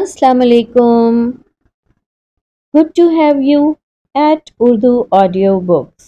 Assalamu alaikum. Good to have you at Urdu Audio Books.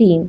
3।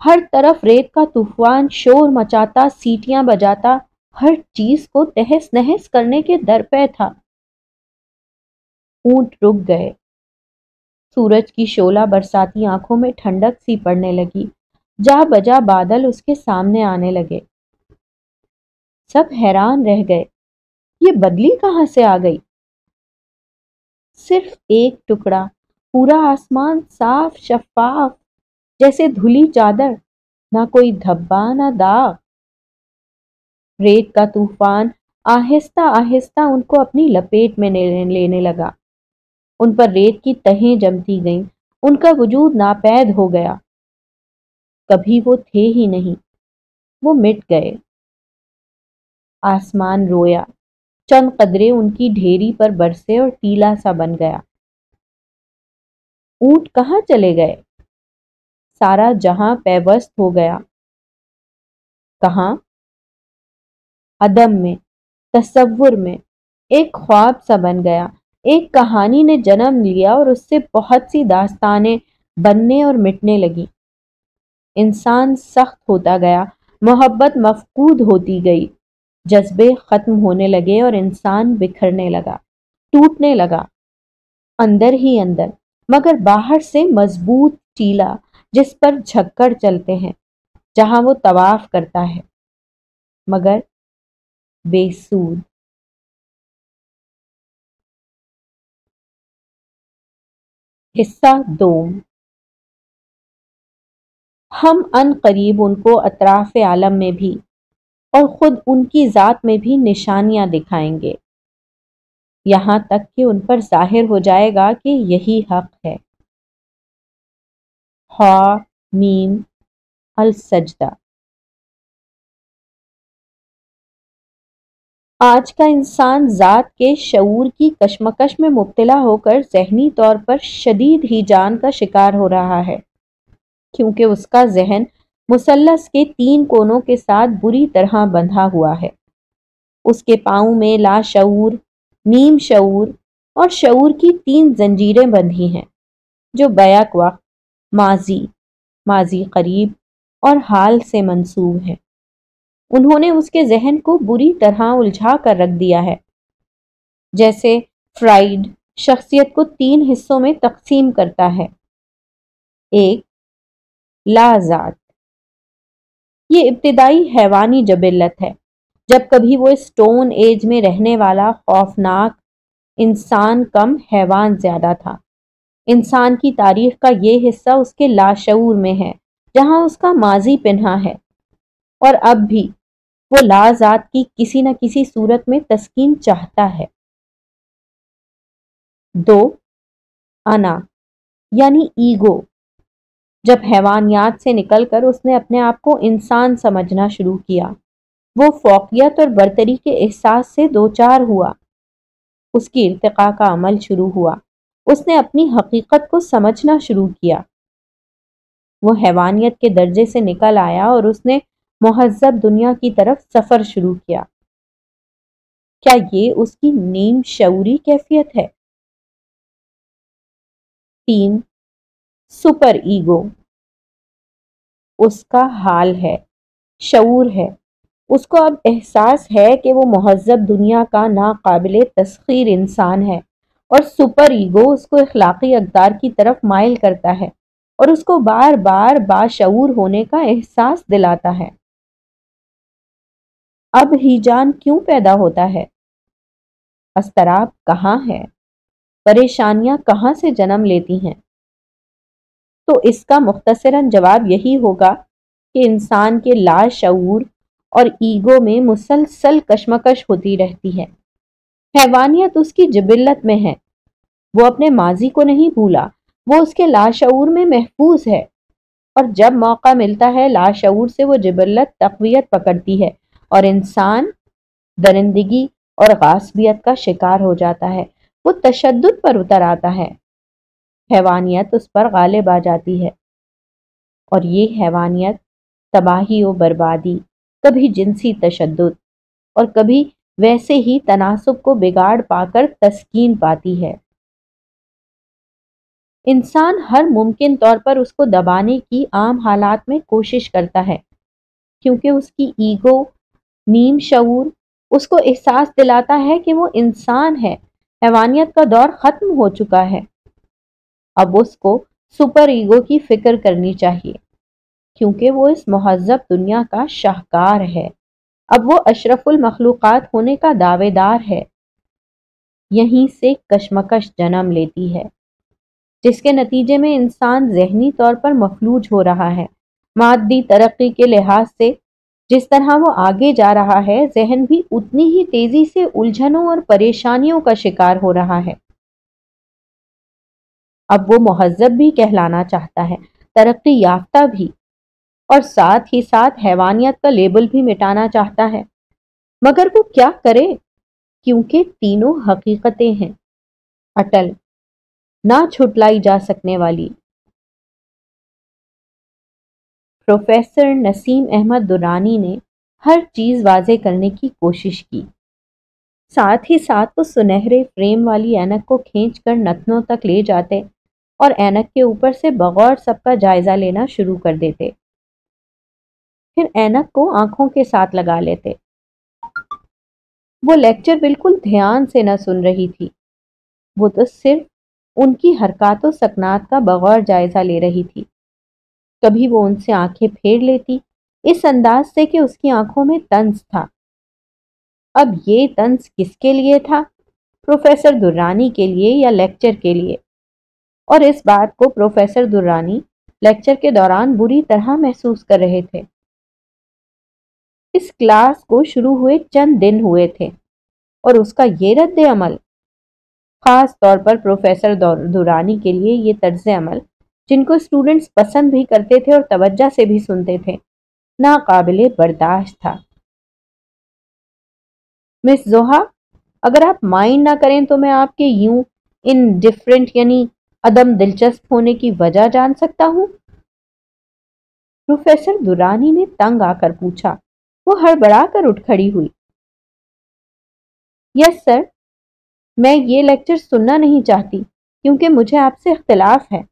ہر طرف ریت کا طوفان شور مچاتا، سیٹیاں بجاتا، ہر چیز کو تہس نہس کرنے کے درپے تھا۔ اونٹ رک گئے۔ سورج کی شعلہ برساتی آنکھوں میں ٹھنڈک سی پڑنے لگی، جا بجا بادل اس کے سامنے آنے لگے۔ سب حیران رہ گئے، یہ بدلی کہاں سے آ گئی؟ صرف ایک ٹکڑا، پورا آسمان صاف شفاف جیسے دھلی چادر، نہ کوئی دھبا نہ داغ۔ ریت کا طوفان آہستہ آہستہ ان کو اپنی لپیٹ میں لینے لگا۔ ان پر ریت کی تہیں جمتی گئیں، ان کا وجود ناپید ہو گیا۔ کبھی وہ تھے ہی نہیں، وہ مٹ گئے۔ آسمان رویا، چند قطرے ان کی ڈھیری پر برسے اور ٹیلا سا بن گیا۔ اونٹ کہاں چلے گئے؟ سارا جہاں پیوست ہو گیا۔ کہاں؟ عدم میں، تصور میں، ایک خواب سا بن گیا۔ ایک کہانی نے جنم لیا اور اس سے بہت سی داستانیں بننے اور مٹنے لگی۔ انسان سخت ہوتا گیا، محبت مفقود ہوتی گئی، جذبے ختم ہونے لگے اور انسان بکھرنے لگا، ٹوٹنے لگا، اندر ہی اندر، مگر باہر سے مضبوط ٹیلا جس پر جھکڑ چلتے ہیں، جہاں وہ طواف کرتا ہے، مگر بے سود۔ حصہ دوم۔ ہم ان قریب ان کو اطراف عالم میں بھی اور خود ان کی ذات میں بھی نشانیاں دکھائیں گے، یہاں تک کہ ان پر ظاہر ہو جائے گا کہ یہی حق ہے۔ ح میم السجدہ۔ آج کا انسان ذات کے شعور کی کشمکش میں مبتلا ہو کر ذہنی طور پر شدید ہی جان کا شکار ہو رہا ہے، کیونکہ اس کا ذہن مثلث کے 3 کونوں کے ساتھ بری طرح بندھا ہوا ہے۔ اس کے پاؤں میں لاشعور، نیم شعور اور شعور کی 3 زنجیریں بندھی ہیں، جو بیک وقت، ماضی، ماضی قریب اور حال سے منسوب ہیں۔ انہوں نے اس کے ذہن کو بری طرح الجھا کر رکھ دیا ہے۔ جیسے فرائیڈ شخصیت کو 3 حصوں میں تقسیم کرتا ہے۔ ایک، لا ذات، یہ ابتدائی حیوانی جبلت ہے، جب کبھی وہ اسٹون ایج میں رہنے والا خوفناک انسان کم حیوان زیادہ تھا۔ انسان کی تاریخ کا یہ حصہ اس کے لاشعور میں ہے، جہاں اس کا ماضی پنہا ہے، اور اب بھی وہ لا ذات کی کسی نہ کسی صورت میں تسکین چاہتا ہے۔ 2، انا یعنی ایگو، جب حیوانیات سے نکل کر اس نے اپنے آپ کو انسان سمجھنا شروع کیا، وہ فوقیت اور برتری کے احساس سے دوچار ہوا، اس کی ارتقاء کا عمل شروع ہوا، اس نے اپنی حقیقت کو سمجھنا شروع کیا، وہ حیوانیت کے درجے سے نکل آیا اور اس نے مہذب دنیا کی طرف سفر شروع کیا۔ کیا یہ اس کی نیم شعوری کیفیت ہے؟ 3، سپر ایگو، اس کا حال ہے، شعور ہے، اس کو اب احساس ہے کہ وہ مہذب دنیا کا ناقابل تسخیر انسان ہے، اور سپر ایگو اس کو اخلاقی اقدار کی طرف مائل کرتا ہے اور اس کو بار بار باشعور ہونے کا احساس دلاتا ہے۔ اب ہی جان کیوں پیدا ہوتا ہے؟ اضطراب کہاں ہے؟ پریشانیاں کہاں سے جنم لیتی ہیں؟ تو اس کا مختصراً جواب یہی ہوگا کہ انسان کے لاشعور اور ایگو میں مسلسل کشمکش ہوتی رہتی ہے۔ حیوانیت اس کی جبلت میں ہے، وہ اپنے ماضی کو نہیں بھولا، وہ اس کے لاشعور میں محفوظ ہے، اور جب موقع ملتا ہے لاشعور سے وہ جبلت تقویت پکڑتی ہے اور انسان درندگی اور غاصبیت کا شکار ہو جاتا ہے، وہ تشدد پر اتر آتا ہے، حیوانیت اس پر غالب آ جاتی ہے، اور یہ حیوانیت تباہی و بربادی، کبھی جنسی تشدد اور کبھی ویسے ہی تناسب کو بگاڑ پا کر تسکین پاتی ہے۔ انسان ہر ممکن طور پر اس کو دبانے کی عام حالات میں کوشش کرتا ہے، کیونکہ اس کی ایگو، نیم شعور اس کو احساس دلاتا ہے کہ وہ انسان ہے، حیوانیت کا دور ختم ہو چکا ہے۔ اب اس کو سپر ایگو کی فکر کرنی چاہیے، کیونکہ وہ اس مہذب دنیا کا شاہکار ہے، اب وہ اشرف المخلوقات ہونے کا دعوے دار ہے۔ یہیں سے کشمکش جنم لیتی ہے، جس کے نتیجے میں انسان ذہنی طور پر مفلوج ہو رہا ہے۔ مادی ترقی کے لحاظ سے جس طرح وہ آگے جا رہا ہے، ذہن بھی اتنی ہی تیزی سے الجھنوں اور پریشانیوں کا شکار ہو رہا ہے۔ اب وہ مہذب بھی کہلانا چاہتا ہے، ترقی یافتہ بھی، اور ساتھ ہی ساتھ حیوانیت کا لیبل بھی مٹانا چاہتا ہے۔ مگر وہ کیا کرے؟ کیونکہ تینوں حقیقتیں ہیں، اٹل، نہ چھٹلائی جا سکنے والی۔ پروفیسر نسیم احمد درانی نے ہر چیز واضح کرنے کی کوشش کی، ساتھ ہی ساتھ وہ سنہرے فریم والی اینک کو کھینچ کر نتنوں تک لے جاتے اور اینک کے اوپر سے بغور سب کا جائزہ لینا شروع کر دیتے، پھر اینک کو آنکھوں کے ساتھ لگا لیتے۔ وہ لیکچر بالکل دھیان سے نہ سن رہی تھی، وہ تو صرف ان کی حرکات و سکنات کا بغور جائزہ لے رہی تھی۔ کبھی وہ ان سے آنکھیں پھیر لیتی، اس انداز سے کہ اس کی آنکھوں میں طنز تھا۔ اب یہ طنز کس کے لیے تھا؟ پروفیسر درانی کے لیے یا لیکچر کے لیے؟ اور اس بات کو پروفیسر درانی لیکچر کے دوران بری طرح محسوس کر رہے تھے۔ اس کلاس کو شروع ہوئے چند دن ہوئے تھے اور اس کا یہ رد عمل، خاص طور پر پروفیسر درانی کے لیے یہ طرز عمل جن کو اسٹوڈنٹس پسند بھی کرتے تھے اور توجہ سے بھی سنتے تھے، ناقابل برداشت تھا۔ مس زوہا، اگر آپ مائنڈ نہ کریں تو میں آپ کے یوں انڈیفرنٹ یعنی عدم دلچسپ ہونے کی وجہ جان سکتا ہوں؟ پروفیسر درانی نے تنگ آ کر پوچھا۔ وہ ہڑبڑا کر اٹھ کھڑی ہوئی۔ یس سر، میں یہ لیکچر سننا نہیں چاہتی کیونکہ مجھے آپ سے اختلاف ہے۔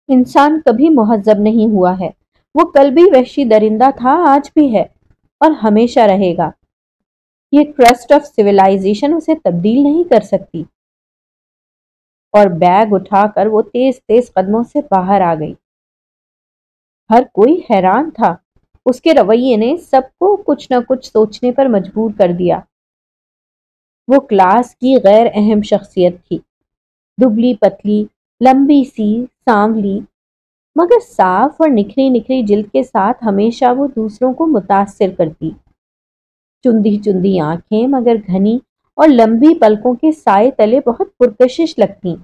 انسان کبھی مہذب نہیں ہوا ہے، وہ کل بھی وحشی درندہ تھا، آج بھی ہے اور ہمیشہ رہے گا۔ یہ کرسٹ آف سویلائزیشن اسے تبدیل نہیں کر سکتی۔ اور بیگ اٹھا کر وہ تیز تیز قدموں سے باہر آ گئی۔ ہر کوئی حیران تھا، اس کے رویے نے سب کو کچھ نہ کچھ سوچنے پر مجبور کر دیا۔ وہ کلاس کی غیر اہم شخصیت تھی، دبلی پتلی، لمبی سی، سانولی، مگر صاف اور نکھری نکھری جلد کے ساتھ ہمیشہ وہ دوسروں کو متاثر کرتی۔ چندی چندی آنکھیں مگر گھنی اور لمبی پلکوں کے سائے تلے بہت پرکشش لگتی۔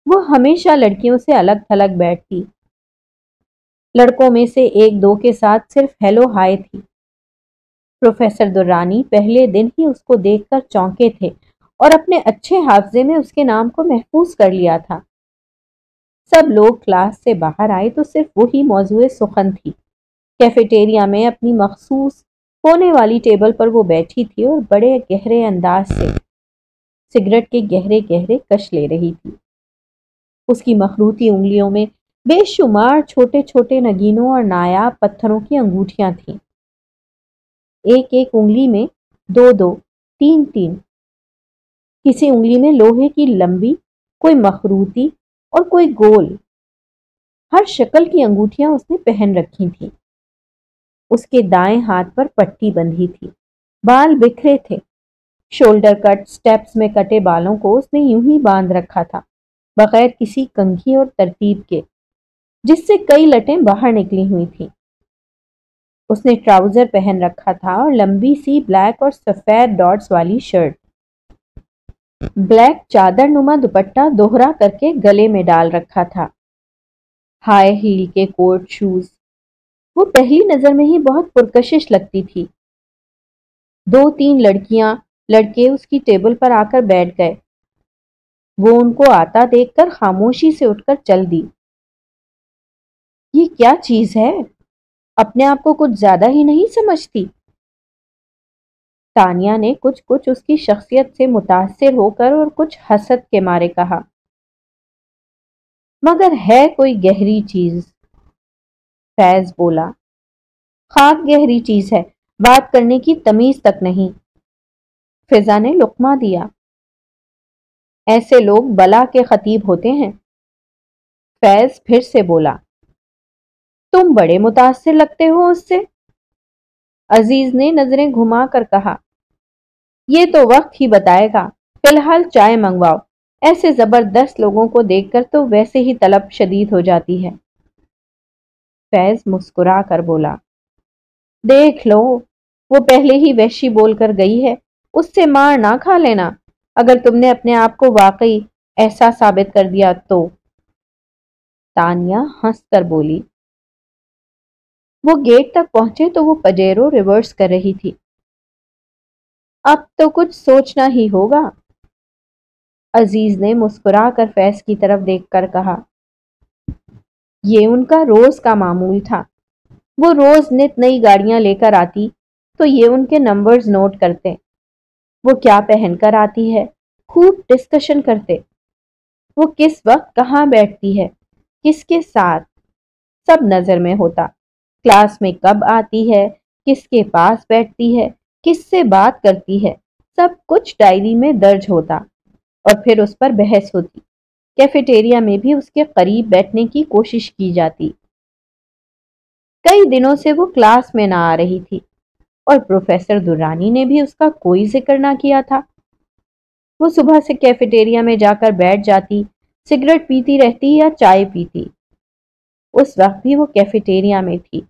وہ ہمیشہ لڑکیوں سے الگ تھلگ بیٹھتی، لڑکوں میں سے ایک دو کے ساتھ صرف ہیلو ہائے تھی۔ پروفیسر درانی پہلے دن ہی اس کو دیکھ کر چونکے تھے اور اپنے اچھے حافظے میں اس کے نام کو محفوظ کر لیا تھا۔ سب لوگ کلاس سے باہر آئے تو صرف وہی موضوع سخن تھی۔ کیفیٹیریا میں اپنی مخصوص کونے والی ٹیبل پر وہ بیٹھی تھی اور بڑے گہرے انداز سے سگریٹ کے گہرے گہرے کش لے رہی تھی۔ اس کی مخروطی انگلیوں میں بے شمار چھوٹے چھوٹے نگینوں اور نایاب پتھروں کی انگوٹھیاں تھیں، ایک ایک انگلی میں دو دو، تین تین، کسی انگلی میں لوہے کی لمبی، کوئی مخروطی اور کوئی گول، ہر شکل کی انگوٹھیاں اس نے پہن رکھی تھیں۔ اس کے دائیں ہاتھ پر پٹی بندھی تھی، بال بکھرے تھے، شولڈر کٹ سٹیپس میں کٹے بالوں کو اس نے یوں ہی باندھ رکھا تھا، بغیر کسی کنگھی اور ترتیب کے، جس سے کئی لٹیں باہر نکلی ہوئی تھیں۔ اس نے ٹراؤزر پہن رکھا تھا اور لمبی سی بلیک اور سفید ڈاٹس والی شرٹ، بلیک چادر نما دوپٹہ دوہرا کر کے گلے میں ڈال رکھا تھا، ہائی ہیل کے کوٹ شوز۔ وہ پہلی نظر میں ہی بہت پرکشش لگتی تھی۔ دو تین لڑکیاں لڑکے اس کی ٹیبل پر آ کر بیٹھ گئے۔ وہ ان کو آتا دیکھ کر خاموشی سے اٹھ کر چل دی۔ یہ کیا چیز ہے؟ اپنے آپ کو کچھ زیادہ ہی نہیں سمجھتی؟ تانیہ نے کچھ اس کی شخصیت سے متاثر ہو کر اور کچھ حسد کے مارے کہا۔ مگر ہے کوئی گہری چیز، فیض بولا۔ خاک گہری چیز ہے، بات کرنے کی تمیز تک نہیں۔ فضا نے لقمہ دیا۔ ایسے لوگ بلا کے خطیب ہوتے ہیں۔ فیض پھر سے بولا۔ تم بڑے متاثر لگتے ہو اس سے۔ عزیز نے نظریں گھما کر کہا، یہ تو وقت ہی بتائے گا، فی الحال چائے منگواؤ، ایسے زبردست لوگوں کو دیکھ کر تو ویسے ہی طلب شدید ہو جاتی ہے۔ فیض مسکرا کر بولا، دیکھ لو، وہ پہلے ہی وحشی بول کر گئی ہے، اس سے مار نہ کھا لینا اگر تم نے اپنے آپ کو واقعی ایسا ثابت کر دیا تو۔ تانیہ ہنس کر بولی۔ وہ گیٹ تک پہنچے تو وہ پجیرو ریورس کر رہی تھی۔ اب تو کچھ سوچنا ہی ہوگا۔ عزیز نے مسکرا کر فیض کی طرف دیکھ کر کہا، یہ ان کا روز کا معمول تھا، وہ روز نت نئی گاڑیاں لے کر آتی تو یہ ان کے نمبرز نوٹ کرتے، وہ کیا پہن کر آتی ہے خوب ڈسکشن کرتے، وہ کس وقت کہاں بیٹھتی ہے، کس کے ساتھ، سب نظر میں ہوتا، کلاس میں کب آتی ہے، کس کے پاس بیٹھتی ہے، کس سے بات کرتی ہے، سب کچھ ڈائری میں درج ہوتا، اور پھر اس پر بحث ہوتی، کیفیٹیریا میں بھی اس کے قریب بیٹھنے کی کوشش کی جاتی۔ کئی دنوں سے وہ کلاس میں نہ آ رہی تھی اور پروفیسر درانی نے بھی اس کا کوئی ذکر نہ کیا تھا۔ وہ صبح سے کیفیٹیریا میں جا کر بیٹھ جاتی، سگریٹ پیتی رہتی یا چائے پیتی۔ اس وقت بھی وہ کیفیٹیریا میں تھی،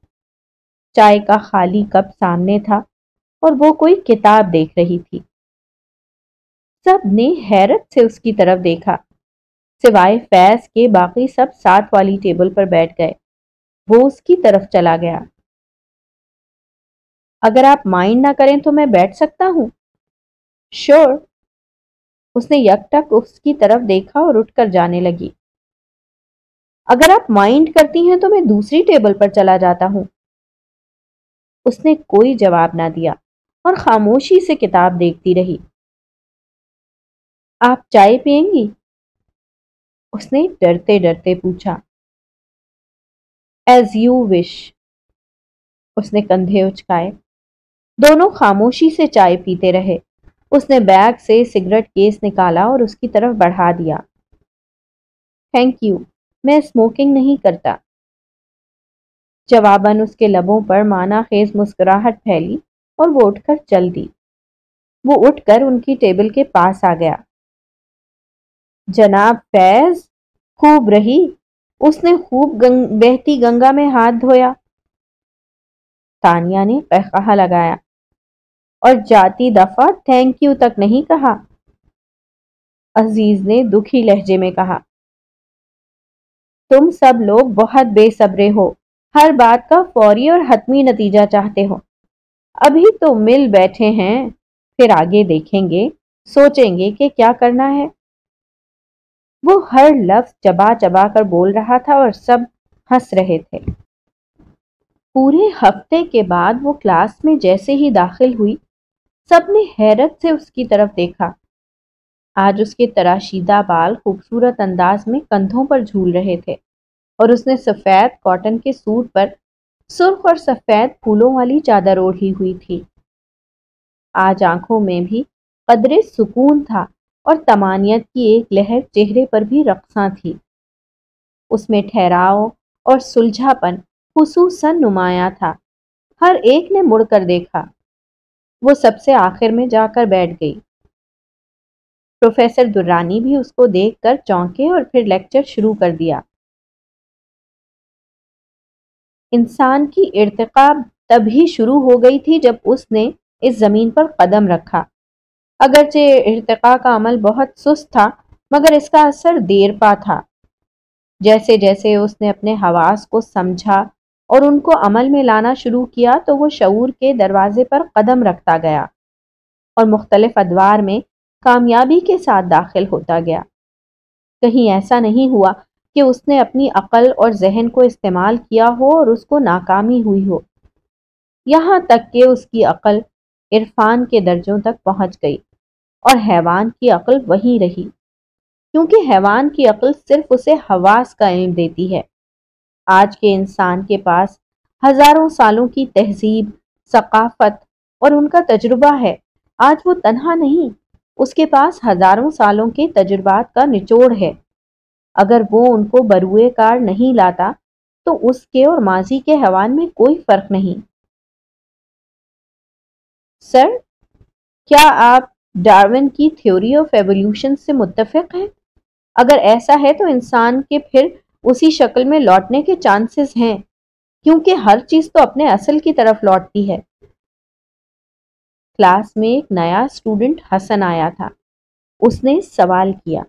چائے کا خالی کپ سامنے تھا اور وہ کوئی کتاب دیکھ رہی تھی۔ سب نے حیرت سے اس کی طرف دیکھا، سوائے فیض کے باقی سب ساتھ والی ٹیبل پر بیٹھ گئے۔ وہ اس کی طرف چلا گیا۔ اگر آپ مائنڈ نہ کریں تو میں بیٹھ سکتا ہوں؟ شور۔ اس نے یک ٹک اس کی طرف دیکھا اور اٹھ کر جانے لگی۔ اگر آپ مائنڈ کرتی ہیں تو میں دوسری ٹیبل پر چلا جاتا ہوں۔ اس نے کوئی جواب نہ دیا اور خاموشی سے کتاب دیکھتی رہی۔ آپ چائے پئیں گی؟ اس نے ڈرتے ڈرتے پوچھا۔ As you wish. اس نے کندھے اچکائے۔ دونوں خاموشی سے چائے پیتے رہے۔ اس نے بیگ سے سگریٹ کیس نکالا اور اس کی طرف بڑھا دیا۔ تھینک یو، میں اسموکنگ نہیں کرتا۔ جواباً اس کے لبوں پر معنی خیز مسکراہٹ پھیلی اور وہ اٹھ کر چل دی۔ وہ اٹھ کر ان کی ٹیبل کے پاس آ گیا۔ جناب فیض، خوب رہی۔ اس نے خوب بہتی گنگا میں ہاتھ دھویا۔ تانیہ نے قہقہا لگایا، اور جاتی دفعہ تھینک یو تک نہیں کہا۔ عزیز نے دکھی لہجے میں کہا، تم سب لوگ بہت بے صبرے ہو، ہر بات کا فوری اور حتمی نتیجہ چاہتے ہو۔ ابھی تو مل بیٹھے ہیں، پھر آگے دیکھیں گے، سوچیں گے کہ کیا کرنا ہے۔ وہ ہر لفظ چبا چبا کر بول رہا تھا اور سب ہنس رہے تھے۔ پورے ہفتے کے بعد وہ کلاس میں جیسے ہی داخل ہوئی، سب نے حیرت سے اس کی طرف دیکھا۔ آج اس کے تراشیدہ بال خوبصورت انداز میں کندھوں پر جھول رہے تھے اور اس نے سفید کاٹن کے سوٹ پر سرخ اور سفید پھولوں والی چادر اوڑھی ہوئی تھی۔ آج آنکھوں میں بھی قدرے سکون تھا اور طمانینت کی ایک لہر چہرے پر بھی رقصاں تھی۔ اس میں ٹھہراؤ اور سلجھا پن خصوصاً نمایاں تھا۔ ہر ایک نے مڑ کر دیکھا۔ وہ سب سے آخر میں جا کر بیٹھ گئی۔ پروفیسر درانی بھی اس کو دیکھ کر چونکے اور پھر لیکچر شروع کر دیا۔ انسان کی ارتقاء تب ہی شروع ہو گئی تھی جب اس نے اس زمین پر قدم رکھا۔ اگرچہ ارتقاء کا عمل بہت سست تھا، مگر اس کا اثر دیر پا تھا۔ جیسے جیسے اس نے اپنے حواس کو سمجھا اور ان کو عمل میں لانا شروع کیا تو وہ شعور کے دروازے پر قدم رکھتا گیا اور مختلف ادوار میں کامیابی کے ساتھ داخل ہوتا گیا۔ کہیں ایسا نہیں ہوا کہ اس نے اپنی عقل اور ذہن کو استعمال کیا ہو اور اس کو ناکامی ہوئی ہو، یہاں تک کہ اس کی عقل عرفان کے درجوں تک پہنچ گئی اور حیوان کی عقل وہیں رہی۔ کیونکہ حیوان کی عقل صرف اسے حواس کا علم دیتی ہے۔ آج کے انسان کے پاس ہزاروں سالوں کی تہذیب، ثقافت اور ان کا تجربہ ہے۔ آج وہ تنہا نہیں، اس کے پاس ہزاروں سالوں کے تجربات کا نچوڑ ہے۔ اگر وہ ان کو بروئے کار نہیں لاتا تو اس کے اور ماضی کے حیوان میں کوئی فرق نہیں۔ سر، کیا آپ ڈارون کی تھیوری آف ایوولوشن سے متفق ہیں؟ اگر ایسا ہے تو انسان کے پھر اسی شکل میں لوٹنے کے چانسز ہیں، کیونکہ ہر چیز تو اپنے اصل کی طرف لوٹتی ہے۔ کلاس میں ایک نیا اسٹوڈنٹ حسن آیا تھا۔ اس نے سوال کیا،